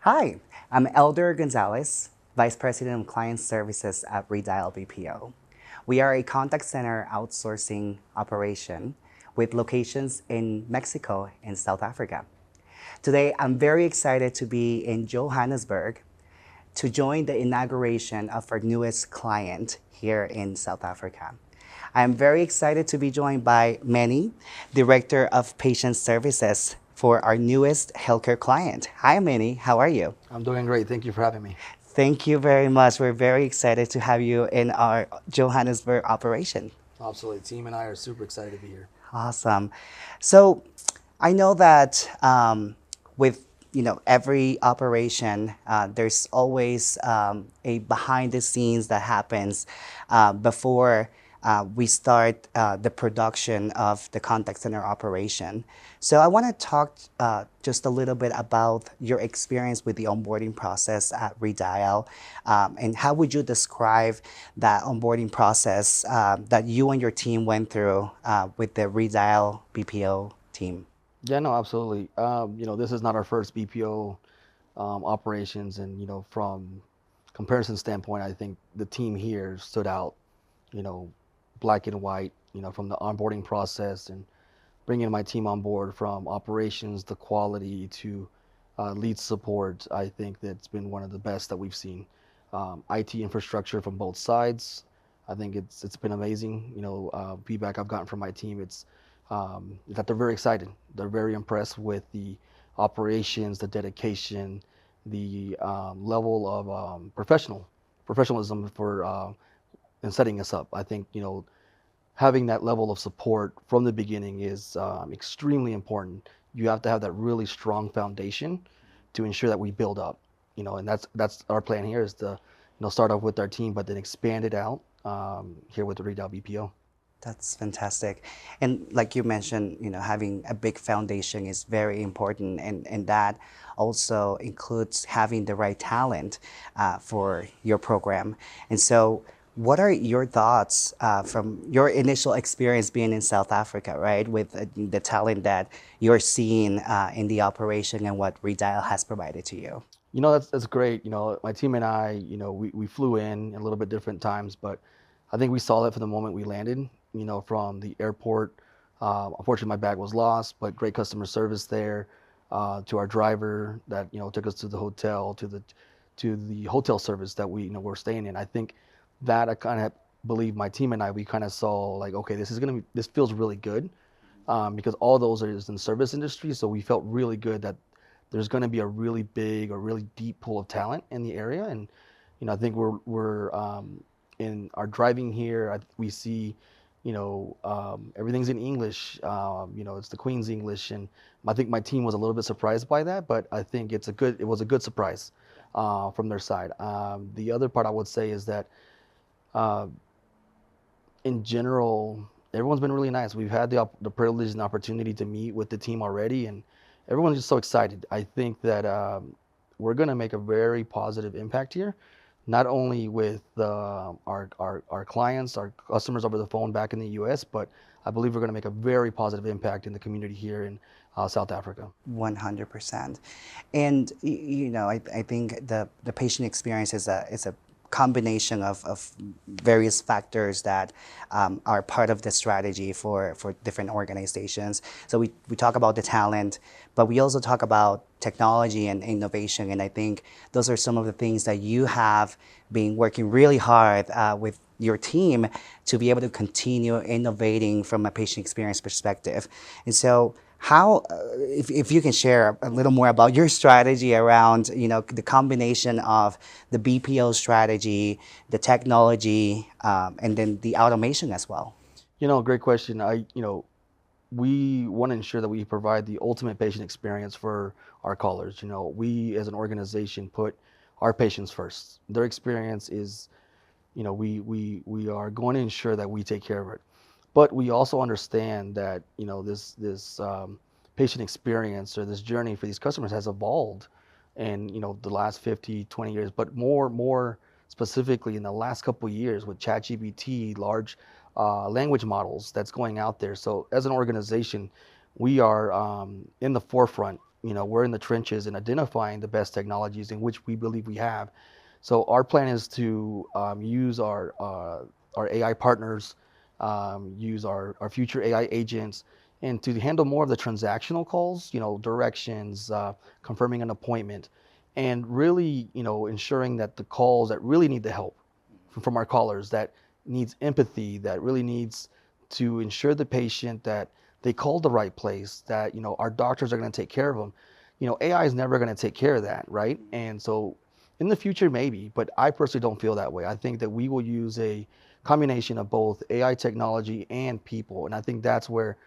Hi, I'm Elder Gonzalez, Vice President of Client Services at Redial BPO. We are a contact center outsourcing operation with locations in Mexico and South Africa. Today, I'm very excited to be in Johannesburg to join the inauguration of our newest client here in South Africa. I'm very excited to be joined by Manny, Director of Patient Services for our newest healthcare client. Hi, Manny. How are you? I'm doing great. Thank you for having me. Thank you very much. We're very excited to have you in our Johannesburg operation. Absolutely. Team and I are super excited to be here. Awesome. So I know that with every operation, there's always a behind the scenes that happens before we start the production of the contact center operation. So I want to talk just a little bit about your experience with the onboarding process at Redial, and how would you describe that onboarding process that you and your team went through with the Redial BPO team? Yeah, no, absolutely. This is not our first BPO operations, and from comparison standpoint, I think the team here stood out. You know, black and white. From the onboarding process and bringing my team on board, from operations, the quality to lead support. I think that's been one of the best that we've seen. IT infrastructure from both sides. I think it's been amazing. Feedback I've gotten from my team, it's that they're very excited. They're very impressed with the operations, the dedication, the level of professionalism for in setting us up. I think having that level of support from the beginning is extremely important. You have to have that really strong foundation to ensure that we build up. And that's our plan here is to start off with our team, but then expand it out here with the Redial BPO. That's fantastic. And like you mentioned, having a big foundation is very important. And that also includes having the right talent for your program. And so, what are your thoughts from your initial experience being in South Africa, right? With the talent that you're seeing in the operation and what Redial has provided to you? That's great. My team and I, we flew in a little bit different times, but I think we saw that from the moment we landed. From the airport. Unfortunately, my bag was lost, but great customer service there. To our driver that took us to the hotel, to the hotel service that we were staying in. I think that I kind of believe my team and I, we kind of saw like, okay, this feels really good, because all those are in the service industry. So we felt really good that there's going to be a really big or really deep pool of talent in the area. And I think we're in our driving here. We see, everything's in English. It's the Queen's English, and I think my team was a little bit surprised by that. But I think it was a good surprise from their side. The other part I would say is that uh, in general, everyone's been really nice. We've had the privilege and opportunity to meet with the team already, and everyone's just so excited. I think that we're going to make a very positive impact here, not only with our clients, our customers over the phone back in the U.S., but I believe we're going to make a very positive impact in the community here in South Africa. 100%. And I think the patient experience is a combination of various factors that are part of the strategy for different organizations. So we talk about the talent, but we also talk about technology and innovation. And I think those are some of the things that you have been working really hard with your team to be able to continue innovating from a patient experience perspective. And so how, if you can share a little more about your strategy around, the combination of the BPO strategy, the technology, and then the automation as well. Great question. We want to ensure that we provide the ultimate patient experience for our callers. We as an organization put our patients first. Their experience is, we are going to ensure that we take care of it. But we also understand that, this patient experience or this journey for these customers has evolved in, the last 50, 20 years, but more specifically in the last couple of years with ChatGPT, large language models that's going out there. So as an organization, we are in the forefront we're in the trenches and identifying the best technologies in which we believe we have. So our plan is to use our AI partners, use our future AI agents, and to handle more of the transactional calls, directions, confirming an appointment, and really, ensuring that the calls that really need the help from our callers, that needs empathy, that really needs to ensure the patient that they called the right place, that our doctors are going to take care of them. AI is never going to take care of that, right? And so in the future, maybe, but I personally don't feel that way. I think that we will use a combination of both AI technology and people, and I think that's where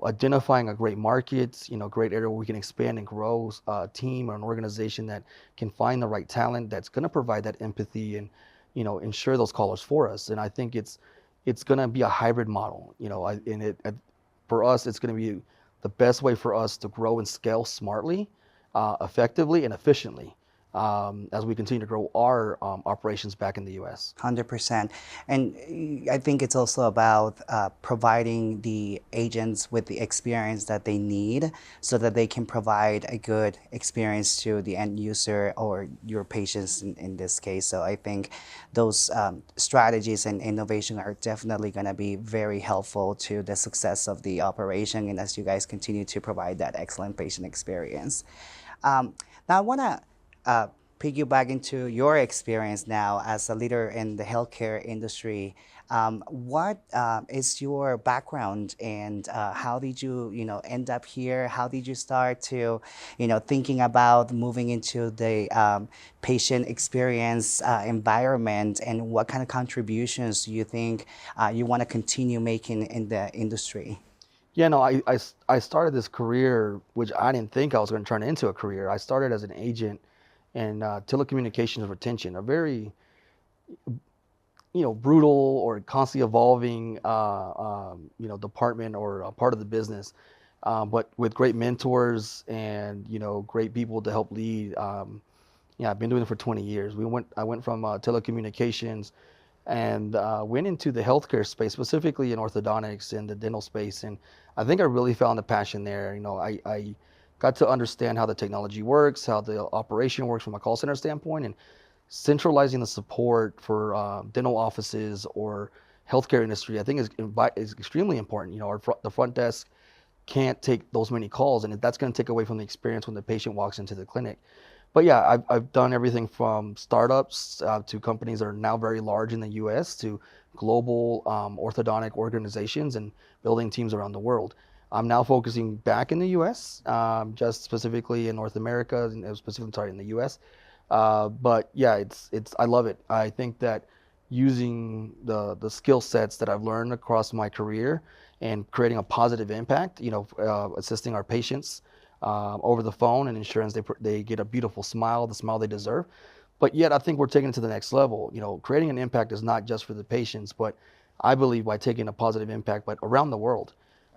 identifying a great market, great area where we can expand and grow a team or an organization that can find the right talent that's going to provide that empathy and, ensure those callers for us. And I think it's going to be a hybrid model, for us, it's going to be the best way for us to grow and scale smartly, effectively, and efficiently as we continue to grow our operations back in the U.S. 100%. And I think it's also about providing the agents with the experience that they need so that they can provide a good experience to the end user or your patients in this case. So I think those strategies and innovation are definitely going to be very helpful to the success of the operation and as you guys continue to provide that excellent patient experience. Now, I want to piggyback into your experience now as a leader in the healthcare industry. What is your background and how did you, end up here? How did you start to, thinking about moving into the patient experience environment and what kind of contributions do you think you want to continue making in the industry? Yeah, no, I started this career, which I didn't think I was going to turn into a career. I started as an agent in telecommunications retention, a very, brutal or constantly evolving, department or part of the business, but with great mentors and, great people to help lead. Yeah, I've been doing it for 20 years. I went from telecommunications and went into the healthcare space, specifically in orthodontics and the dental space. And I think I really found a passion there. I got to understand how the technology works, how the operation works from a call center standpoint, and centralizing the support for dental offices or healthcare industry, I think is extremely important. The front desk can't take those many calls, and that's going to take away from the experience when the patient walks into the clinic. But yeah, I've done everything from startups to companies that are now very large in the U.S. to global orthodontic organizations and building teams around the world. I'm now focusing back in the U.S., just specifically in North America, and specifically sorry in the U.S. But yeah, I love it. I think that using the skill sets that I've learned across my career and creating a positive impact, assisting our patients over the phone and ensuring they get a beautiful smile, the smile they deserve. But yet, I think we're taking it to the next level. Creating an impact is not just for the patients, but I believe by taking a positive impact, but around the world.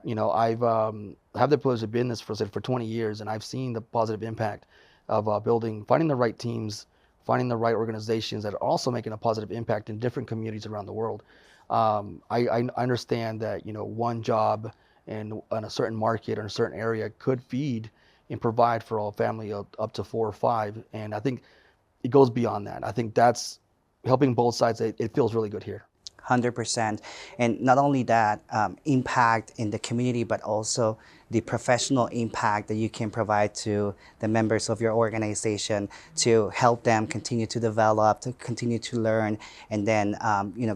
I've have the privilege of being in this for 20 years, and I've seen the positive impact of finding the right teams, finding the right organizations that are also making a positive impact in different communities around the world. I understand that one job in a certain market or a certain area could feed and provide for a family of up to 4 or 5, and I think it goes beyond that. I think that's helping both sides. It feels really good here. 100%. And not only that, impact in the community, but also the professional impact that you can provide to the members of your organization to help them continue to develop, to continue to learn, and then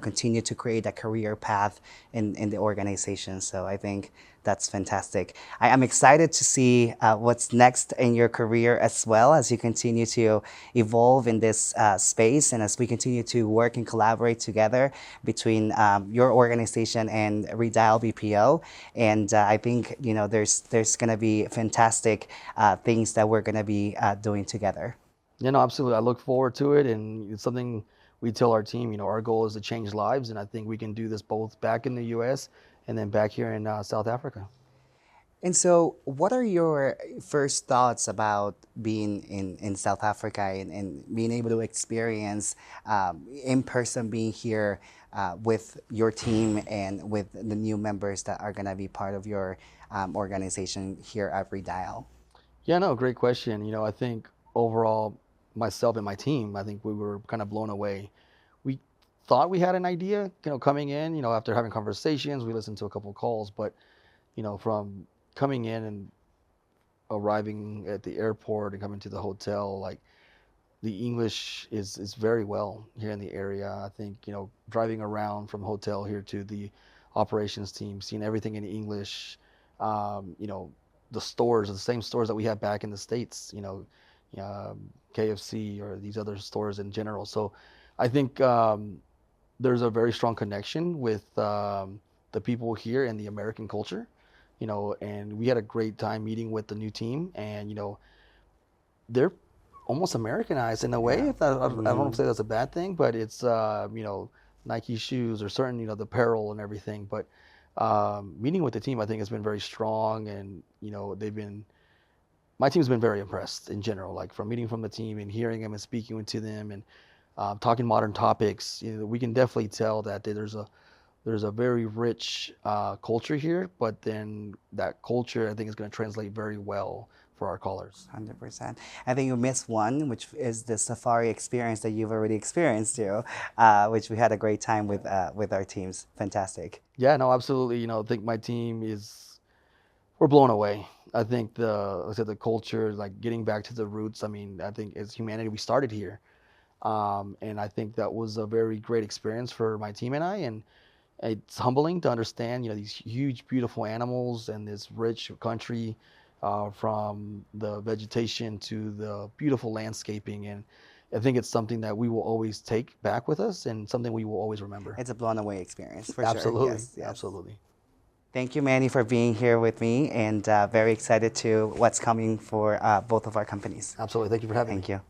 continue to create a career path in the organization. So I think that's fantastic. I am excited to see what's next in your career as well as you continue to evolve in this space and as we continue to work and collaborate together between your organization and Redial BPO. And I think there's going to be fantastic things that we're going to be doing together. Yeah, no, absolutely. I look forward to it, and it's something we tell our team. Our goal is to change lives, and I think we can do this both back in the U.S. and then back here in South Africa. And so, what are your first thoughts about being in South Africa and being able to experience in person being here with your team and with the new members that are going to be part of your organization here at Redial? Yeah, no, great question. I think overall, myself and my team, I think we were kind of blown away. We thought we had an idea, coming in, after having conversations, we listened to a couple of calls, but, from coming in and arriving at the airport and coming to the hotel, like the English is very well here in the area. I think, driving around from hotel here to the operations team, seeing everything in English, the stores are the same stores that we have back in the States, KFC or these other stores in general. So I think there's a very strong connection with the people here and the American culture, and we had a great time meeting with the new team, and, they're almost Americanized in a way. Yeah. I don't want to say that's a bad thing, but it's Nike shoes or certain the apparel and everything. But meeting with the team, I think, has been very strong, and my team's been very impressed in general. Like from meeting from the team and hearing them and speaking to them and talking modern topics, we can definitely tell that there's a very rich culture here. But then that culture, I think, is going to translate very well for our callers. 100%. I think you missed one, which is the safari experience that you've already experienced too, which we had a great time with our teams. Fantastic. Yeah, no, absolutely. I think my team we're blown away. I think like I said, the culture, like getting back to the roots. I mean, I think as humanity, we started here. And I think that was a very great experience for my team and I. And it's humbling to understand, these huge, beautiful animals and this rich country, from the vegetation to the beautiful landscaping. And I think it's something that we will always take back with us and something we will always remember. It's a blown away experience for Absolutely. sure. Yes, yes. Absolutely. Thank you, Manny, for being here with me, and very excited to what's coming for both of our companies. Absolutely. Thank you for having me. Thank you.